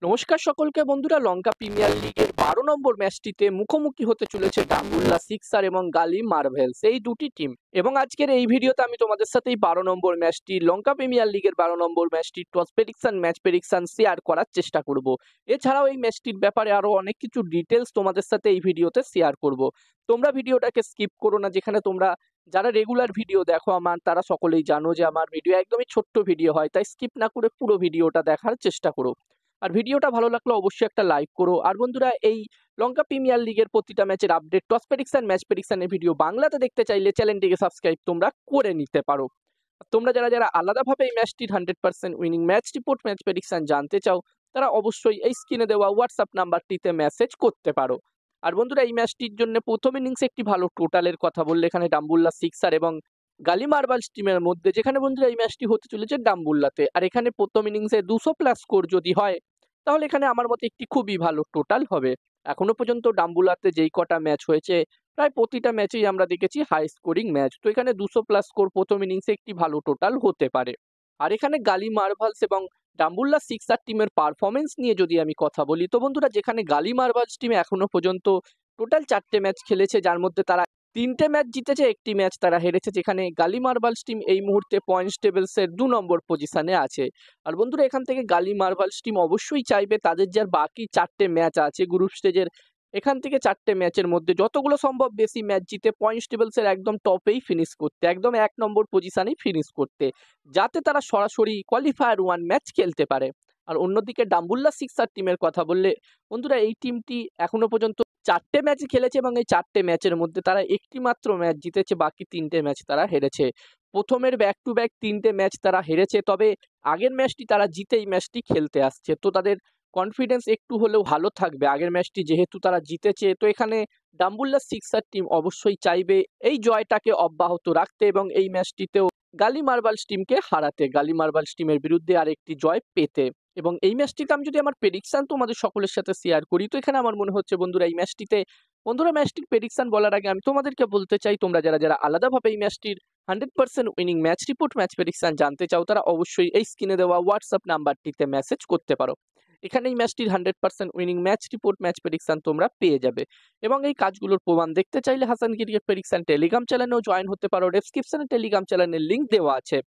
নমস্কার সকলকে বন্ধুরা, লঙ্কা প্রিমিয়ার লিগের 12 নম্বর ম্যাচটিতে মুখোমুখি হতে চলেছে ডাম্বুল্লা সিক্সার এবং গালি মার্ভেলস এই দুটি টিম। এবং আজকের এই ভিডিওতে আমি তোমাদের সাথে এই 12 নম্বর ম্যাচটি, লঙ্কা প্রিমিয়ার লিগের 12 নম্বর ম্যাচটি toss prediction, match prediction share করার চেষ্টা করব। এছাড়াও এই ম্যাচটির ব্যাপারে আরো অনেক কিছু ডিটেলস তোমাদের সাথে এই ভিডিওতে শেয়ার করব। তোমরা ভিডিওটাকে স্কিপ করো না। যেখানে তোমরা যারা রেগুলার ভিডিও দেখো আমার, তারা সকলেই জানো যে আমার ভিডিও একদমই ছোট্ট ভিডিও হয়, তাই স্কিপ না করে পুরো ভিডিওটা দেখার চেষ্টা করো। আর ভিডিওটা ভালো লাগলে অবশ্যই একটা লাইক করো। আর বন্ধুরা, এই লঙ্কা প্রিমিয়ার লিগের প্রতিটা ম্যাচের আপডেট, টস প্রেডিকশন, ম্যাচ প্রেডিকশনের ভিডিও বাংলাতে দেখতে চাইলে চ্যানেলটিকে সাবস্ক্রাইব তোমরা করে নিতে পারো। তোমরা যারা যারা আলাদাভাবে এই ম্যাচটির 100% winning match report, match prediction জানতে চাও, তারা অবশ্যই এই স্ক্রিনে দেওয়া হোয়াটসঅ্যাপ নাম্বারটিতে মেসেজ করতে পারো। আর বন্ধুরা, এই ম্যাচটির জন্য প্রথম ইনিংসে একটি ভালো টোটালের কথা বললে এখানে ডাম্বুল্লা সিক্সার এবং গালি মার্বালস টিমের মধ্যে, যেখানে বন্ধুরা এই ম্যাচটি হতে চলেছে ডাম্বুল্লাতে। আর এখানে প্রথম ইনিংসে 200+ স্কোর যদি হয়, তাহলে এখানে আমার মতে একটি খুবই ভালো টোটাল হবে। এখনো পর্যন্ত ডাম্বুলাতে যেই কটা ম্যাচ হয়েছে, প্রায় প্রতিটা ম্যাচেই আমরা দেখেছি হাই স্কোরিং ম্যাচ। তো এখানে 200+ স্কোর প্রথম ইনিংসে একটি ভালো টোটাল হতে পারে। আর এখানে গালি মার্ভালস এবং ডাম্বুল্লা সিক্সার টিমের পারফরমেন্স নিয়ে যদি আমি কথা বলি, তো বন্ধুরা, যেখানে গালি মার্ভালস টিম এখনো পর্যন্ত টোটাল 4টে ম্যাচ খেলেছে, যার মধ্যে তারা 3টে ম্যাচ জিতেছে, একটি ম্যাচ তারা হেরেছে। যেখানে গালি মার্ভালস টিম এই মুহূর্তে পয়েন্টস টেবিলসের 2 নম্বর পজিশনে আছে। আর বন্ধুরা, এখান থেকে গালি মার্ভালস টিম অবশ্যই চাইবে তাদের যার বাকি 4টে ম্যাচ আছে গ্রুপ স্টেজের, এখান থেকে 4টে ম্যাচের মধ্যে যতগুলো সম্ভব বেশি ম্যাচ জিতে পয়েন্টস টেবিলসের একদম টপেই ফিনিশ করতে, একদম 1 নম্বর পজিশনেই ফিনিশ করতে, যাতে তারা সরাসরি কোয়ালিফায়ার 1 ম্যাচ খেলতে পারে। আর অন্যদিকে ডাম্বুল্লা সিক্সার টিমের কথা বললে, বন্ধুরা, এই টিমটি এখনো পর্যন্ত 4টে ম্যাচ খেলেছে এবং এই 4টে ম্যাচের মধ্যে তারা একটি মাত্র ম্যাচ জিতেছে, বাকি 3টে ম্যাচ তারা হেরেছে। প্রথমের ব্যাক টু ব্যাক 3টে ম্যাচ তারা হেরেছে, তবে আগের ম্যাচটি তারা জিতে এই ম্যাচটি খেলতে আসছে। তো তাদের কনফিডেন্স একটু হলেও ভালো থাকবে, আগের ম্যাচটি যেহেতু তারা জিতেছে। তো এখানে ডাম্বুল্লা সিক্সার টিম অবশ্যই চাইবে এই জয়টাকে অব্যাহত রাখতে এবং এই ম্যাচটিতেও গালি মার্বালস টিমকে হারাতে, গালি মার্বালস টিমের বিরুদ্ধে আরেকটি জয় পেতে। এবং এই ম্যাচটিতে আমি যদি আমার প্রেডিকশন তোমাদের সকলের সাথে শেয়ার করি, তো এখানে আমার মনে হচ্ছে বন্ধুরা, এই ম্যাচটিতে, বন্ধুরা, ম্যাচটির প্রেডিকশন বলার আগে আমি তোমাদেরকে বলতে চাই, তোমরা যারা যারা আলাদাভাবে এই ম্যাচটির 100% winning match report, match prediction জানতে চাও, তারা অবশ্যই এই স্ক্রিনে দেওয়া হোয়াটসঅ্যাপ নাম্বারটিতে মেসেজ করতে পারো। এখানে এই ম্যাচটির 100% winning match report, match prediction তোমরা পেয়ে যাবে। এবং এই কাজগুলোর প্রমাণ দেখতে চাইলে হাসান ক্রিকেট প্রেডিকশন টেলিগ্রাম চ্যানেলেও জয়েন হতে পারো। ডেসক্রিপশনে টেলিগ্রাম চ্যানেলের লিঙ্ক দেওয়া আছে।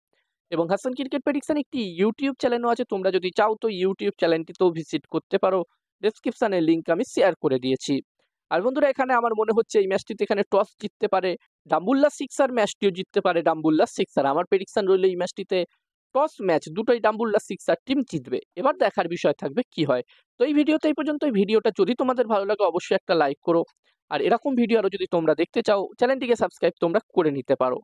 এবং হাসান ক্রিকেট প্রেডিকশন একটি ইউটিউব চ্যানেলও আছে, তোমরা যদি চাও তো ইউটিউব চ্যানেলটিতেও ভিজিট করতে পারো। ডেসক্রিপশনের লিঙ্ক আমি শেয়ার করে দিয়েছি। আর বন্ধুরা, এখানে আমার মনে হচ্ছে এই ম্যাচটিতে এখানে টস জিততে পারে ডাম্বুল্লা সিক্সার, ম্যাচটিও জিততে পারে ডাম্বুল্লা সিক্সার। আমার প্রেডিকশন রইল এই ম্যাচটিতে টস ম্যাচ দুটোই ডাম্বুল্লা সিক্সার টিম জিতবে। এবার দেখার বিষয় থাকবে কি হয়। তো এই ভিডিওতে এই পর্যন্ত। এই ভিডিওটা যদি তোমাদের ভালো লাগে অবশ্যই একটা লাইক করো। আর এরকম ভিডিও আরো যদি তোমরা দেখতে চাও, চ্যানেলটিকে সাবস্ক্রাইব তোমরা করে নিতে পারো।